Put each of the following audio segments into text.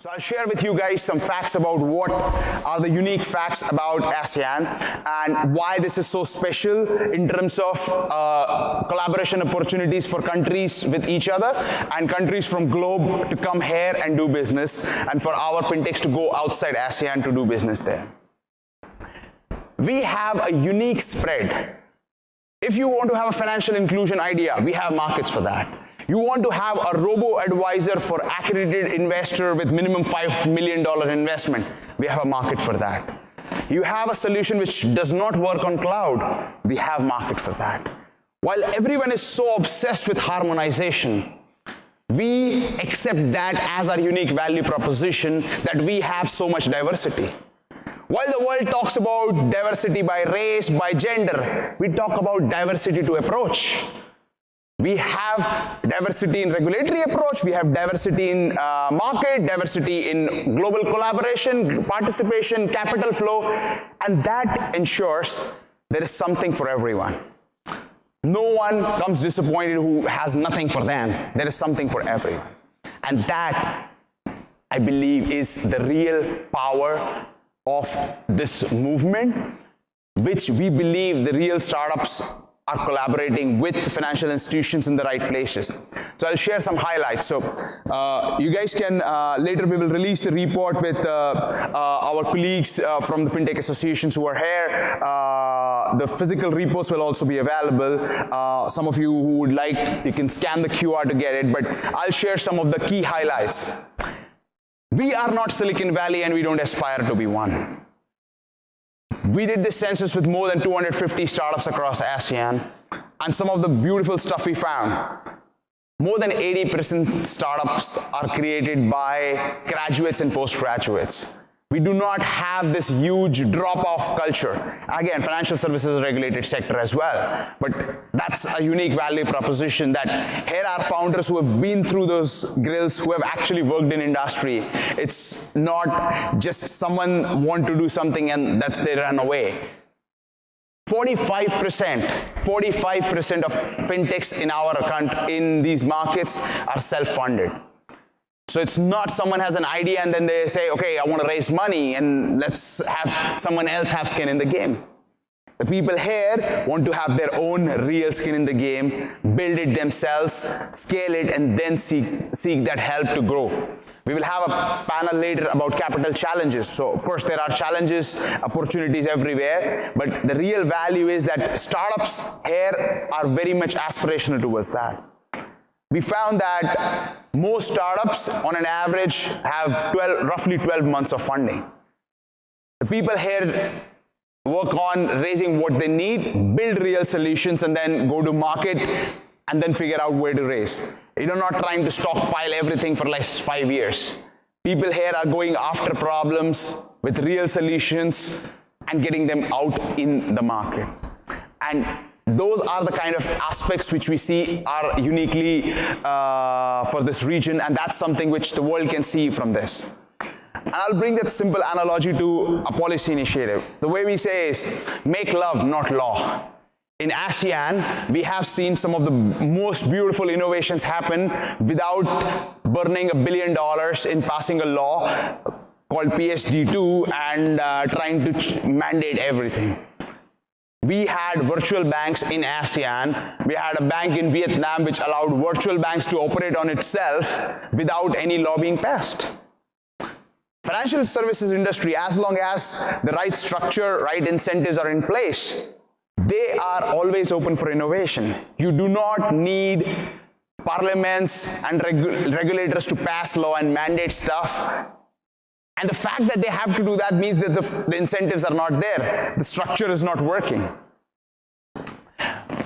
So I'll share with you guys some facts about what are the unique facts about ASEAN and why this is so special in terms of collaboration opportunities for countries with each other and countries from globe to come here and do business, and for our fintechs to go outside ASEAN to do business there. We have a unique spread. If you want to have a financial inclusion idea, we have markets for that. You want to have a robo-advisor for accredited investor with minimum $5 million investment, we have a market for that. You have a solution which does not work on cloud, we have market for that. While everyone is so obsessed with harmonization, we accept that as our unique value proposition that we have so much diversity. While the world talks about diversity by race, by gender, we talk about diversity to approach. We have diversity in regulatory approach, we have diversity in market, diversity in global collaboration, participation, capital flow, and that ensures there is something for everyone. No one comes disappointed who has nothing for them. There is something for everyone. And that, I believe, is the real power of this movement, which we believe the real startups are collaborating with financial institutions in the right places. So I'll share some highlights. So you guys can, later we will release the report with our colleagues from the Fintech associations who are here. The physical reports will also be available. Some of you who would like, you can scan the QR to get it, but I'll share some of the key highlights. We are not Silicon Valley and we don't aspire to be one. We did this census with more than 250 startups across ASEAN, and some of the beautiful stuff we found. More than 80% startups are created by graduates and postgraduates. We do not have this huge drop-off culture. Again, financial services is a regulated sector as well, but that's a unique value proposition that here are founders who have been through those grills, who have actually worked in industry. It's not just someone want to do something and that they run away. 45% of fintechs in our country, in these markets, are self-funded. So it's not someone has an idea and then they say, okay, I want to raise money and let's have someone else have skin in the game. The people here want to have their own real skin in the game, build it themselves, scale it, and then seek that help to grow. We will have a panel later about capital challenges. So of course there are challenges, opportunities everywhere, but the real value is that startups here are very much aspirational towards that. We found that most startups on an average have roughly 12 months of funding. The people here work on raising what they need, build real solutions, and then go to market and then figure out where to raise. You're not trying to stockpile everything for like 5 years. People here are going after problems with real solutions and getting them out in the market. And those are the kind of aspects which we see are uniquely for this region, and that's something which the world can see from this. And I'll bring that simple analogy to a policy initiative. The way we say is, make love, not law. In ASEAN, we have seen some of the most beautiful innovations happen without burning $1 billion in passing a law called PSD2 and trying to mandate everything. We had virtual banks in ASEAN. We had a bank in Vietnam which allowed virtual banks to operate on itself without any law being passed. Financial services industry, as long as the right structure, right incentives are in place, they are always open for innovation. You do not need parliaments and regulators to pass law and mandate stuff. And the fact that they have to do that means that the incentives are not there. The structure is not working.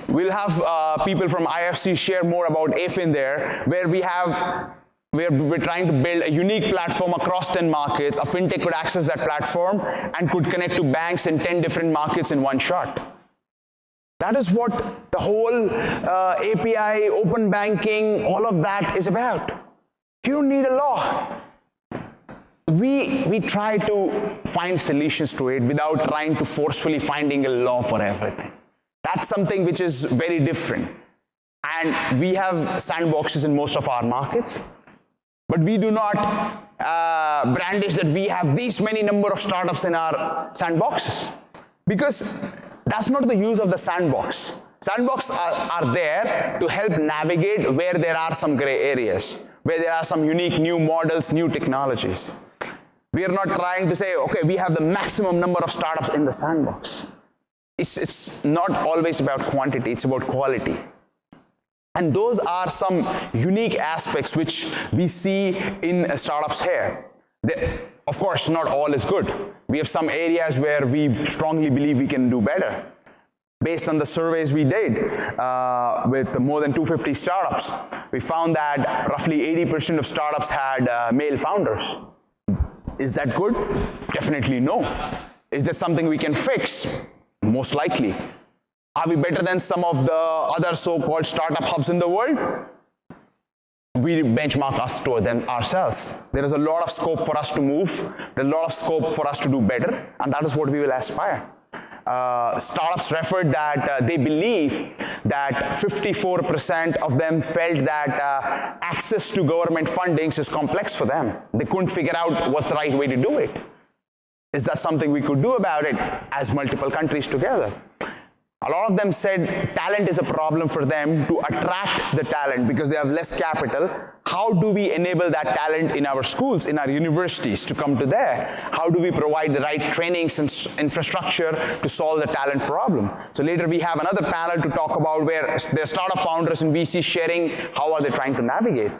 We'll have people from IFC share more about AFIN there, where we're trying to build a unique platform across 10 markets. A fintech could access that platform and could connect to banks in 10 different markets in one shot. That is what the whole API, open banking, all of that is about. You don't need a law. We try to find solutions to it without trying to forcefully finding a law for everything. That's something which is very different. And we have sandboxes in most of our markets. But we do not brandish that we have these many number of startups in our sandboxes, because that's not the use of the sandbox. Sandbox are there to help navigate where there are some gray areas, where there are some unique new models, new technologies. We are not trying to say, okay, we have the maximum number of startups in the sandbox. It's not always about quantity, it's about quality. And those are some unique aspects which we see in startups here. Of course, not all is good. We have some areas where we strongly believe we can do better. Based on the surveys we did with more than 250 startups, we found that roughly 80% of startups had male founders. Is that good? Definitely no. Is that something we can fix? Most likely. Are we better than some of the other so-called startup hubs in the world? We benchmark us to them ourselves. There is a lot of scope for us to move. There's a lot of scope for us to do better, and that is what we will aspire. Startups referred that they believe that 54% of them felt that access to government fundings is complex for them. They couldn't figure out what's the right way to do it. Is that something we could do about it as multiple countries together? A lot of them said talent is a problem for them to attract the talent because they have less capital. How do we enable that talent in our schools, in our universities to come to there? How do we provide the right trainings and infrastructure to solve the talent problem? So later we have another panel to talk about where their startup founders and VCs sharing how are they trying to navigate.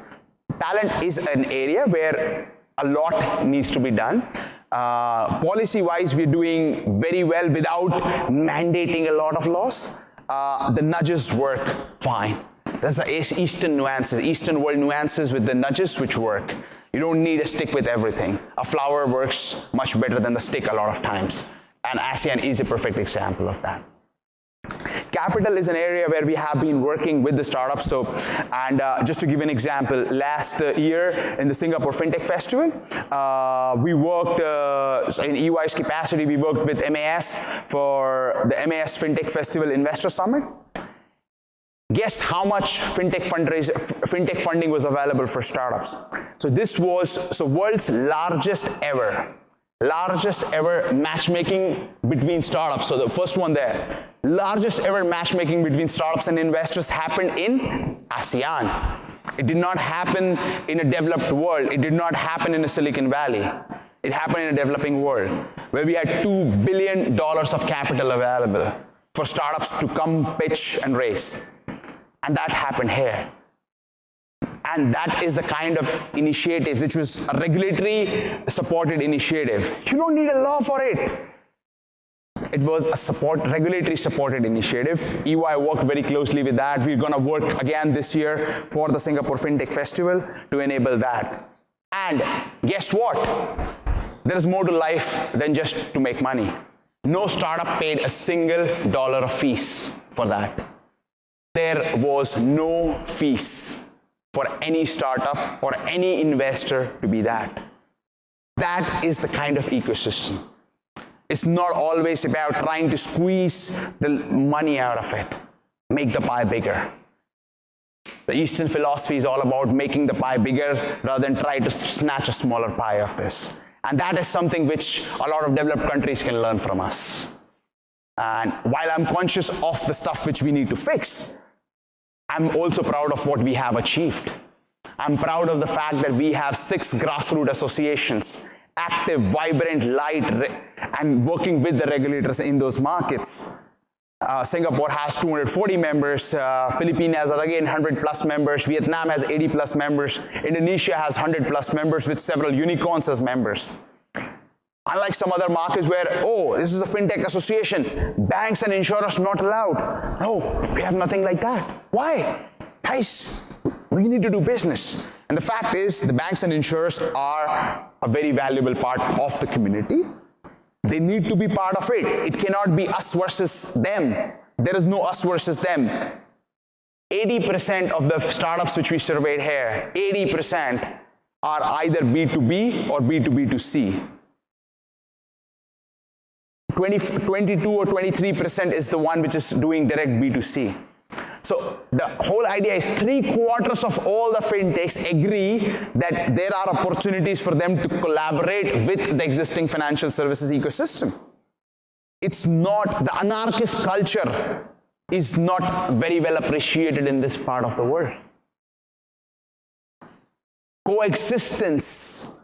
Talent is an area where a lot needs to be done. Policy-wise, we're doing very well without mandating a lot of laws. The nudges work fine. There's the Eastern nuances, Eastern world nuances with the nudges which work. You don't need a stick with everything. A flower works much better than the stick a lot of times. And ASEAN is a perfect example of that. Capital is an area where we have been working with the startups. Just to give an example, last year in the Singapore Fintech Festival, we worked in EY's capacity. We worked with MAS for the MAS Fintech Festival Investor Summit. Guess how much fintech funding was available for startups? So this was world's largest ever matchmaking between startups. So the first one there, largest ever matchmaking between startups and investors happened in ASEAN. It did not happen in a developed world. It did not happen in a Silicon Valley. It happened in a developing world where we had $2 billion of capital available for startups to come pitch and raise. And that happened here. And that is the kind of initiative which was a regulatory supported initiative. You don't need a law for it. It was a regulatory supported initiative. EY worked very closely with that. We're going to work again this year for the Singapore Fintech Festival to enable that. And guess what? There is more to life than just to make money. No startup paid a single dollar of fees for that. There was no fees for any startup or any investor to be that. That is the kind of ecosystem. It's not always about trying to squeeze the money out of it, make the pie bigger. The Eastern philosophy is all about making the pie bigger rather than try to snatch a smaller pie of this. And that is something which a lot of developed countries can learn from us. And while I'm conscious of the stuff which we need to fix, I'm also proud of what we have achieved. I'm proud of the fact that we have 6 grassroots associations, active, vibrant, light, and working with the regulators in those markets. Singapore has 240 members, Philippines has again 100 plus members, Vietnam has 80 plus members, Indonesia has 100 plus members with several unicorns as members. Unlike some other markets where, oh, this is a fintech association, banks and insurers not allowed. No, we have nothing like that. Why? Guys, we need to do business. And the fact is, the banks and insurers are a very valuable part of the community. They need to be part of it. It cannot be us versus them. There is no us versus them. 80% of the startups which we surveyed here, 80% are either B2B or B2B2C. 22 or 23% is the one which is doing direct B2C. So the whole idea is 3/4 of all the fintechs agree that there are opportunities for them to collaborate with the existing financial services ecosystem. It's not, the anarchist culture is not very well appreciated in this part of the world. Coexistence,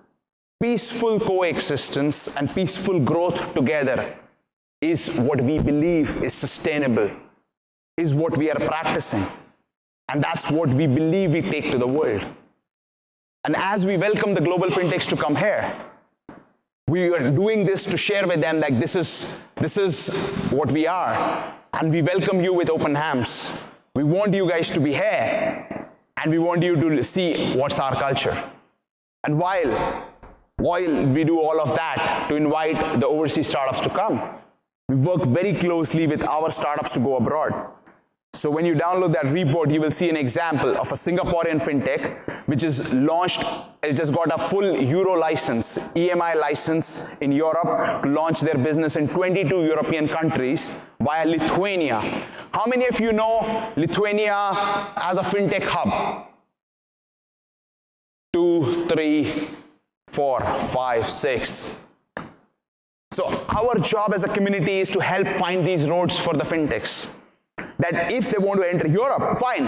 peaceful coexistence and peaceful growth together is what we believe is sustainable, is what we are practicing. And that's what we believe we take to the world. And as we welcome the global fintechs to come here, we are doing this to share with them like this is what we are. And we welcome you with open arms. We want you guys to be here. And we want you to see what's our culture. And while we do all of that to invite the overseas startups to come, we work very closely with our startups to go abroad. So when you download that report, you will see an example of a Singaporean fintech which is launched, it just got a full Euro license, EMI license in Europe to launch their business in 22 European countries via Lithuania. How many of you know Lithuania as a fintech hub? 2, 3, 4, 5, 6. So our job as a community is to help find these roads for the fintechs. That if they want to enter Europe, fine,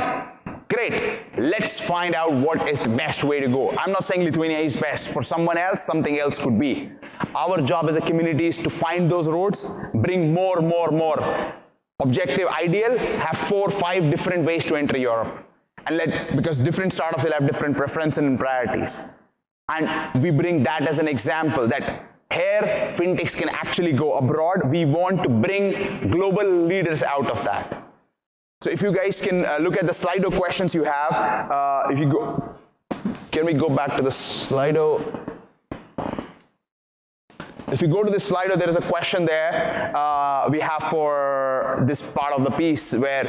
great. Let's find out what is the best way to go. I'm not saying Lithuania is best. For someone else, something else could be. Our job as a community is to find those roads, bring more. Objective, ideal, have 4 or 5 different ways to enter Europe. And because different startups will have different preferences and priorities. And we bring that as an example that here, fintechs can actually go abroad. We want to bring global leaders out of that. So if you guys can look at the Slido questions you have, if you go, can we go back to the Slido? If you go to the Slido, there is a question there we have for this part of the piece where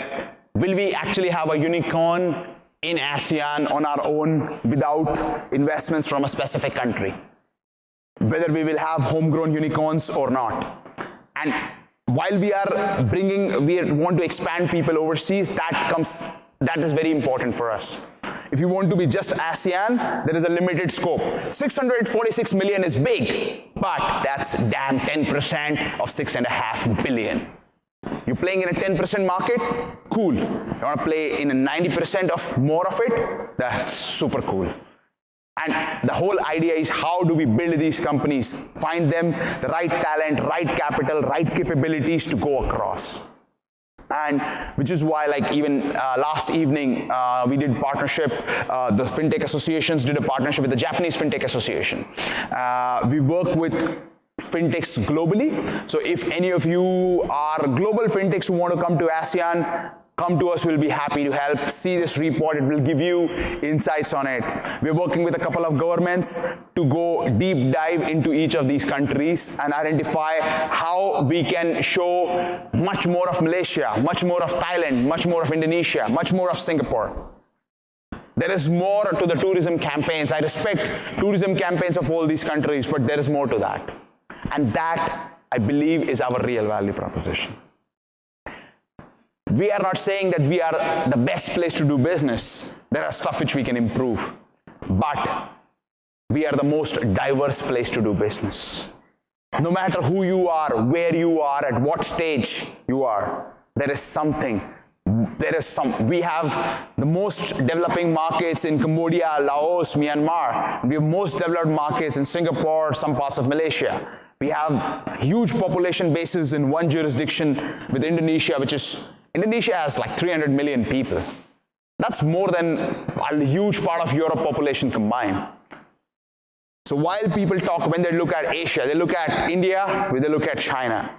will we actually have a unicorn in ASEAN on our own without investments from a specific country? Whether we will have homegrown unicorns or not. And while we want to expand people overseas, that is very important for us. If you want to be just ASEAN, there is a limited scope. 646 million is big, but that's damn 10% of 6.5 billion. You're playing in a 10% market? Cool. You want to play in a 90% of more of it? That's super cool. And the whole idea is how do we build these companies, find them the right talent, right capital, right capabilities to go across. And which is why like even last evening we did partnership, the Fintech Associations did a partnership with the Japanese Fintech Association. We work with fintechs globally. So if any of you are global fintechs who want to come to ASEAN, come to us, we'll be happy to help. See this report, it will give you insights on it. We're working with a couple of governments to go deep dive into each of these countries and identify how we can show much more of Malaysia, much more of Thailand, much more of Indonesia, much more of Singapore. There is more to the tourism campaigns. I respect tourism campaigns of all these countries, but there is more to that. And that, I believe, is our real value proposition. We are not saying that we are the best place to do business. There are stuff which we can improve. But we are the most diverse place to do business. No matter who you are, where you are, at what stage you are, there is something. We have the most developing markets in Cambodia, Laos, Myanmar. We have most developed markets in Singapore, some parts of Malaysia. We have huge population bases in one jurisdiction with Indonesia, Indonesia has like 300 million people. That's more than a huge part of Europe population combined. So while people talk, when they look at Asia, they look at India, they look at China.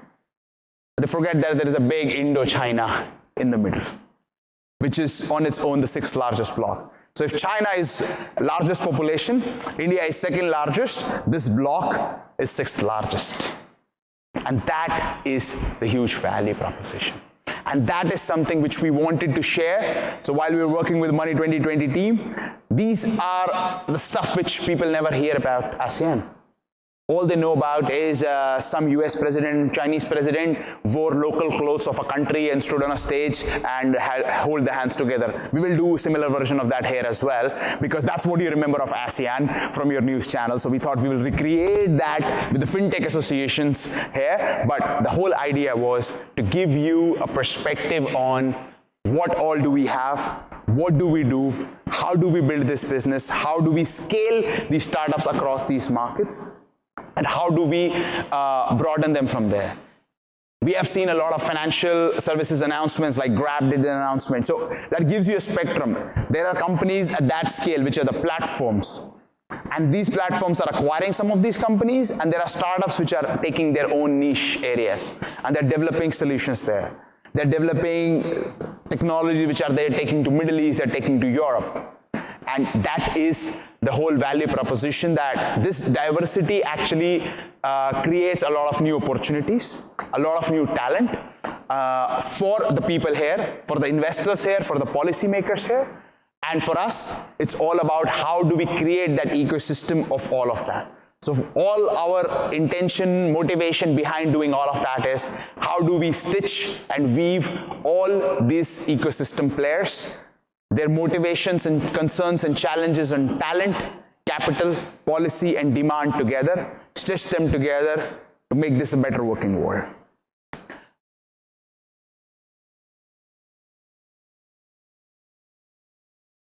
They forget that there is a big Indo-China in the middle, which is on its own the 6th largest bloc. So if China is largest population, India is 2nd largest, this bloc is 6th largest. And that is the huge value proposition. And that is something which we wanted to share. So while we were working with the Money 2020 team, these are the stuff which people never hear about ASEAN. All they know about is some US president, Chinese president wore local clothes of a country and stood on a stage and hold the hands together. We will do a similar version of that here as well, because that's what you remember of ASEAN from your news channel. So we thought we will recreate that with the FinTech associations here. But the whole idea was to give you a perspective on what all do we have, what do we do, how do we build this business, how do we scale these startups across these markets, and how do we broaden them from there. We have seen a lot of financial services announcements, like Grab did an announcement. So that gives you a spectrum. There are companies at that scale, which are the platforms. And these platforms are acquiring some of these companies, and there are startups which are taking their own niche areas, and they're developing solutions there. They're developing technology which are they're taking to Middle East, they're taking to Europe. And that is the whole value proposition, that this diversity actually creates a lot of new opportunities, a lot of new talent for the people here, for the investors here, for the policymakers here. And for us, it's all about how do we create that ecosystem of all of that. So all our intention, motivation behind doing all of that is how do we stitch and weave all these ecosystem players, their motivations and concerns and challenges and talent, capital, policy and demand together, stitch them together to make this a better working world.